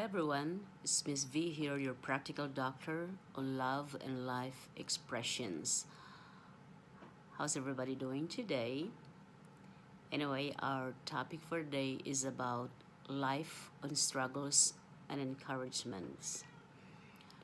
everyone, it's Miss V here, your practical doctor on love and life expressions. How's everybody doing today? Anyway, our topic for today is about life on struggles and encouragements.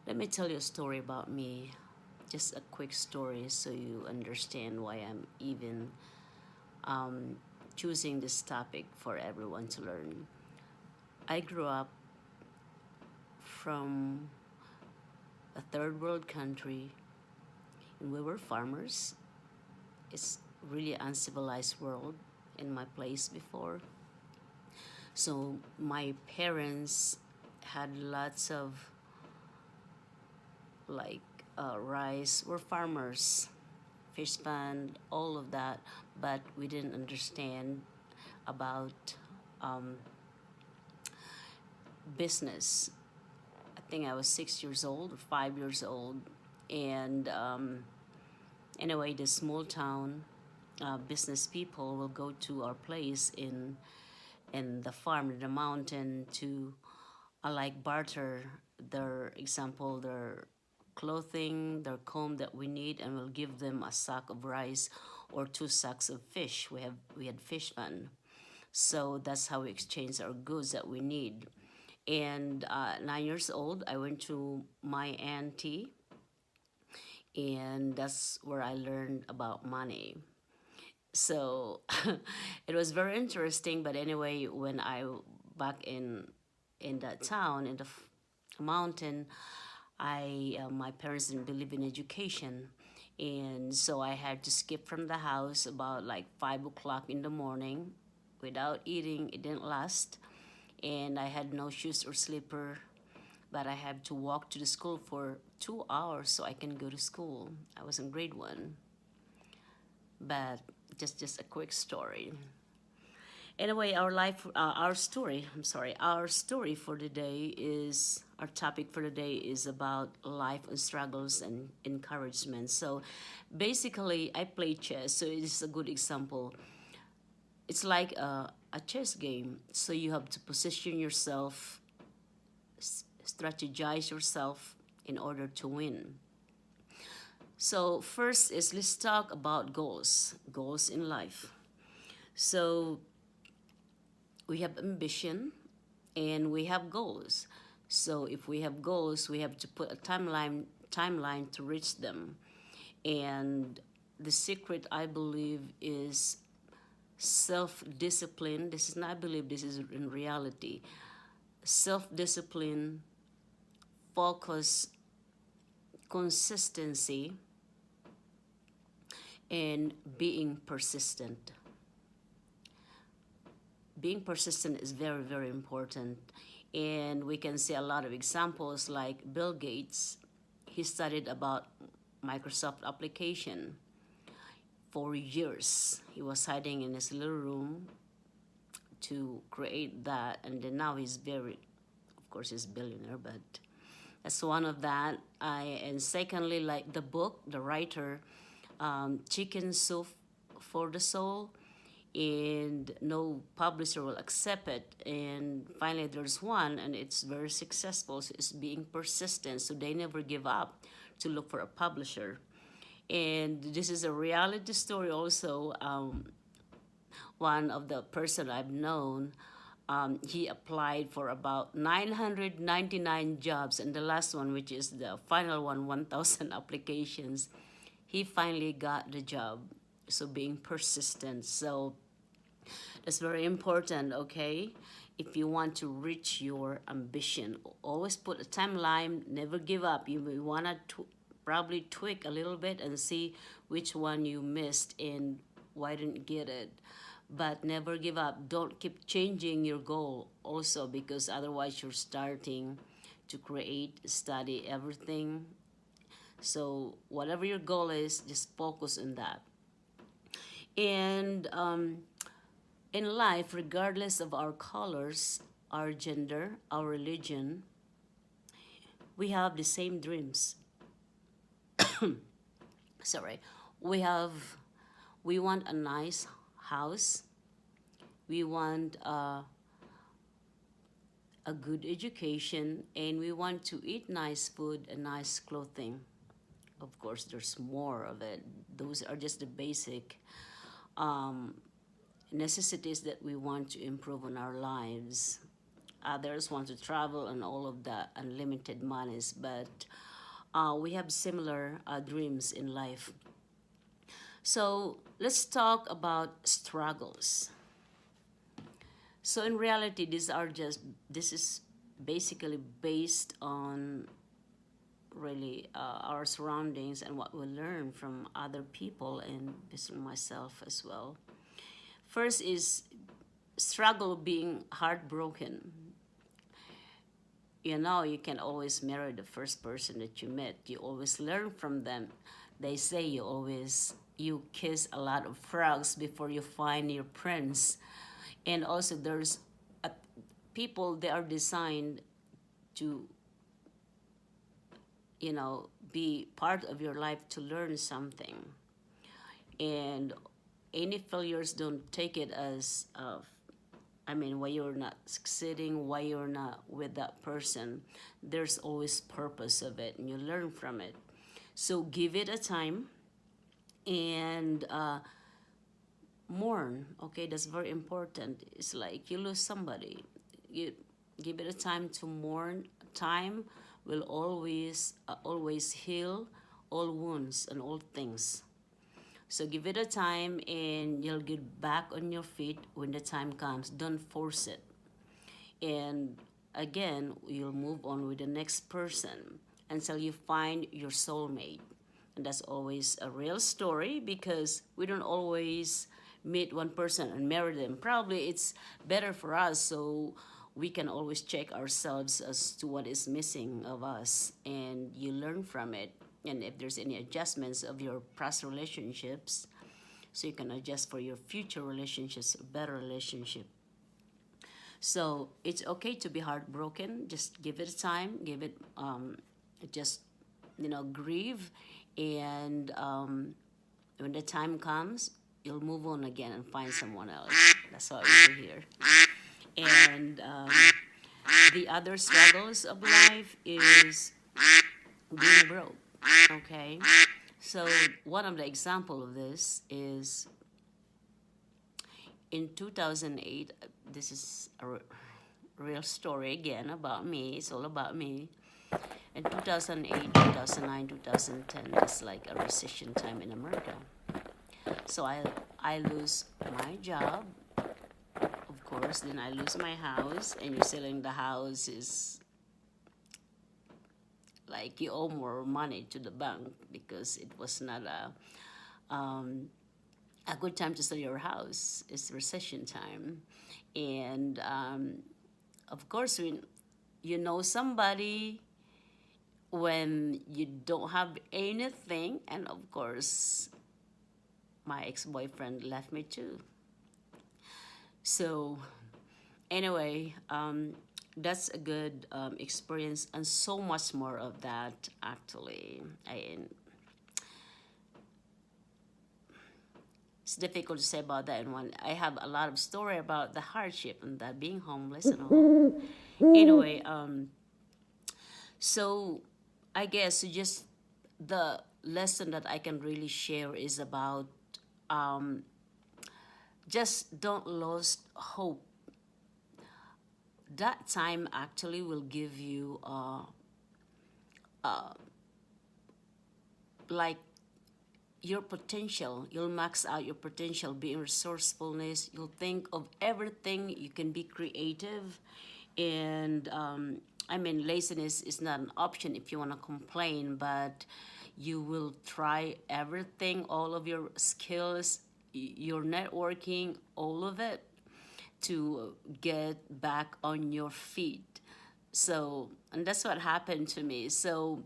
Let me tell you a story about me, just a quick story so you understand why I'm even um, choosing this topic for everyone to learn. I grew up from a third world country, and we were farmers. It's really uncivilized world in my place before. So my parents had lots of like rice. We're farmers, fish pond, all of that, but we didn't understand about um, business. I think I was 6 years old or 5 years old, and anyway, the small town business people will go to our place in the farm, in the mountain, to like barter their clothing, their comb that we need, and we'll give them a sack of rice or 2 sacks of fish. We had fish fun, so that's how we exchange our goods that we need. And 9 years old, I went to my auntie, and that's where I learned about money. So it was very interesting. But anyway, when I back in that town in the mountain, I my parents didn't believe in education, and so I had to skip from the house about like 5 o'clock in the morning without eating. It didn't last, and I had no shoes or slipper, but I had to walk to the school for 2 hours so I can go to school. I was in grade one, but just a quick story. Anyway, our story for the day is, our topic for the day is about life and struggles and encouragement. So basically, I play chess, so it is a good example. It's like a chess game, so you have to position yourself, strategize yourself in order to win. So first is, let's talk about goals in life. So we have ambition and we have goals. So if we have goals, we have to put a timeline to reach them. And the secret, I believe, is self-discipline. This is not, I believe this is in reality. Self-discipline, focus, consistency, and being persistent. Being persistent is very, very important. And we can see a lot of examples like Bill Gates. He studied about Microsoft application for years. He was hiding in his little room to create that, and then now he's very, of course, he's a billionaire, but that's one of that. And secondly, like the book, the writer, Chicken Soup for the Soul, and no publisher will accept it. And finally, there's one, and it's very successful. So it's being persistent. So they never give up to look for a publisher. And this is a reality story also. One of the person I've known, he applied for about 999 jobs, and the last one, which is the final one, 1,000 applications, he finally got the job. So being persistent. So that's very important, okay? If you want to reach your ambition, always put a timeline, never give up. You may want to probably tweak a little bit and see which one you missed and why didn't get it. But never give up. Don't keep changing your goal also, because otherwise you're starting to create, study everything. So whatever your goal is, just focus on that. And in life, regardless of our colors, our gender, our religion, we have the same dreams. Sorry. We want a nice house. We want a good education, and we want to eat nice food and nice clothing. Of course, there's more of it. Those are just the basic um, necessities that we want to improve on our lives. Others want to travel and all of the unlimited monies, but we have similar dreams in life. So let's talk about struggles. So in reality, this is basically based on really our surroundings and what we learn from other people and based on myself as well. First is struggle being heartbroken. You know, you can always marry the first person that you met. You always learn from them. They say you kiss a lot of frogs before you find your prince. And also there's a, people, they are designed to, you know, be part of your life to learn something. And any failures, don't take it as why you're not succeeding, why you're not with that person. There's always purpose of it, and you learn from it. So give it a time and mourn. Okay, that's very important. It's like you lose somebody. You give it a time to mourn. Time will always heal all wounds and all things. So give it a time and you'll get back on your feet when the time comes. Don't force it. And again, you'll move on with the next person until you find your soulmate. And that's always a real story because we don't always meet one person and marry them. Probably it's better for us so we can always check ourselves as to what is missing of us and you learn from it. And if there's any adjustments of your past relationships, so you can adjust for your future relationships, a better relationship. So it's okay to be heartbroken. Just give it a time. Give it, just, grieve. And when the time comes, you'll move on again and find someone else. That's what we do here. And the other struggles of life is being broke. Okay, so one of the example of this is in 2008. This is a real story again about me. It's all about me. In 2008, 2009, 2010, it's like a recession time in America. So I lose my job, of course. Then I lose my house, and you're selling the house is like you owe more money to the bank because it was not a good time to sell your house. It's recession time. And of course, when you know somebody when you don't have anything, and of course, my ex-boyfriend left me too. So anyway, that's a good experience, and so much more of that actually. It's difficult to say about that in one. I have a lot of story about the hardship and that being homeless and all. Anyway, so I guess just the lesson that I can really share is about just don't lose hope. That time actually will give you like your potential. You'll max out your potential, being resourcefulness. You'll think of everything. You can be creative. And laziness is not an option if you want to complain, but you will try everything, all of your skills, your networking, all of it to get back on your feet. So, and that's what happened to me. So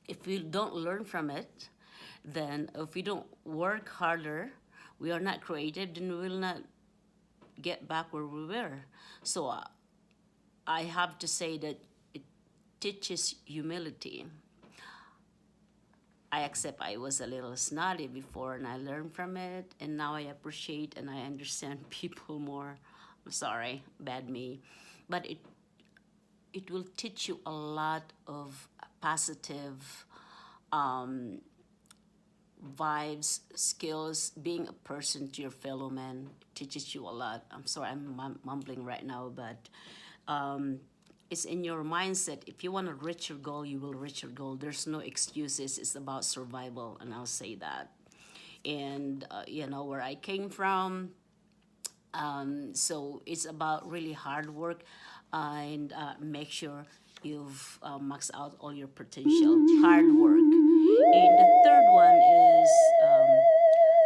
if we don't learn from it, then if we don't work harder, we are not creative, then we will not get back where we were. So I have to say that it teaches humility. I accept I was a little snotty before and I learned from it, and now I appreciate and I understand people more. I'm sorry, bad me. But it will teach you a lot of positive um, vibes, skills. Being a person to your fellow man teaches you a lot. I'm sorry, I'm mumbling right now, but um, it's in your mindset. If you want to reach your goal, you will reach your goal. There's no excuses. It's about survival, and I'll say that. And you know where I came from. So it's about really hard work, and make sure you've maxed out all your potential. Hard work. And the third one is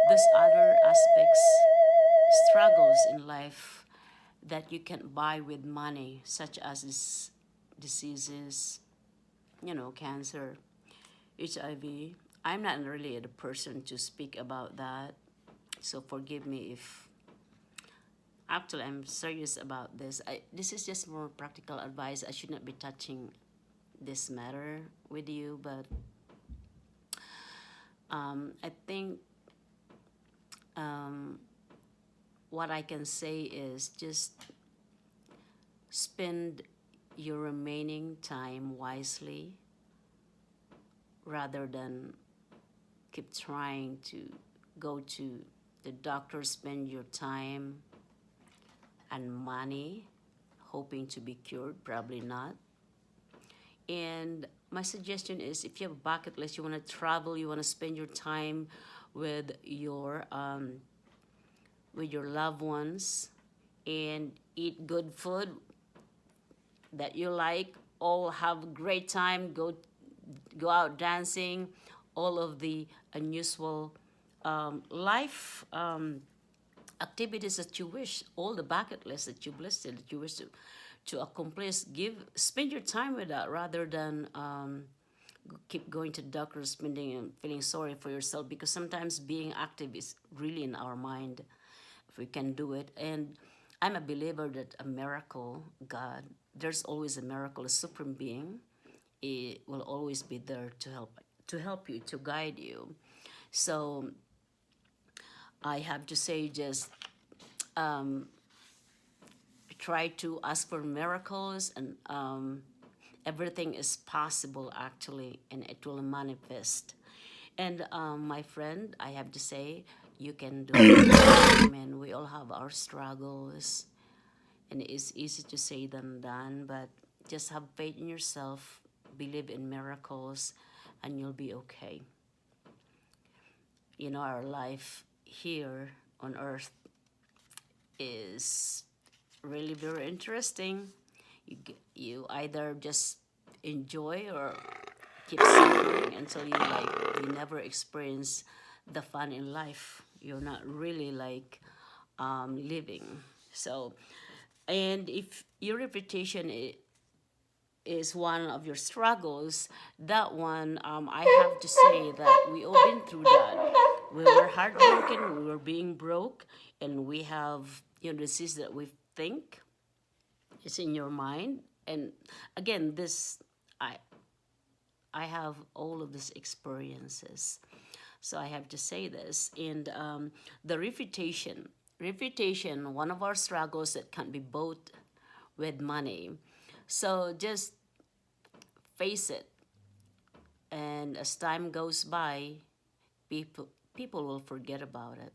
those other aspects, struggles in life that you can buy with money, such as diseases, you know, cancer, HIV. I'm not really the person to speak about that, so forgive me if actually I'm serious about this. This is just more practical advice. I should not be touching this matter with you, but I think what I can say is just spend your remaining time wisely rather than keep trying to go to the doctor, spend your time and money hoping to be cured. Probably not. And my suggestion is, if you have a bucket list, you want to travel, you want to spend your time with your loved ones and eat good food that you like, all have a great time, go out dancing, all of the unusual life activities that you wish, all the bucket lists that you've listed that you wish to accomplish. Spend your time with that rather than keep going to the doctor, spending and feeling sorry for yourself, because sometimes being active is really in our mind if we can do it. And I'm a believer that a miracle, God, there's always a miracle, a supreme being, it will always be there to help you, to guide you. So I have to say, just try to ask for miracles, and everything is possible actually, and it will manifest. And my friend, I have to say, you can do it. I mean, we all have our struggles, and it's easy to say than done, but just have faith in yourself, believe in miracles, and you'll be okay. You know, our life here on earth is really very interesting. You either just enjoy or keep suffering until you never experience the fun in life. You're not really living. So, and if your reputation is one of your struggles, that one, I have to say that we all been through that. We were heartbroken, we were being broke, and we have, you know, disease that we think is in your mind. And again, I have all of these experiences, so I have to say this. And the reputation, one of our struggles that can be bought with money. So just face it, and as time goes by, people will forget about it.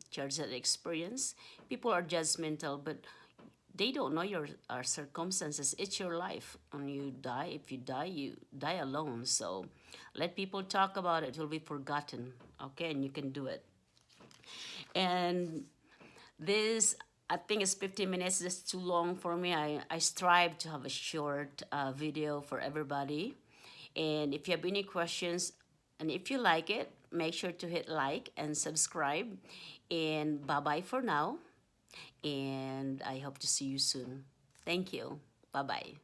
Share that experience. People are judgmental, but they don't know your circumstances. It's your life, and you die. If you die alone. So let people talk about it. It will be forgotten. Okay, and you can do it. And this, I think it's 15 minutes. That's too long for me. I strive to have a short video for everybody. And if you have any questions, and if you like it, make sure to hit like and subscribe. And bye-bye for now. And I hope to see you soon. Thank you. Bye-bye.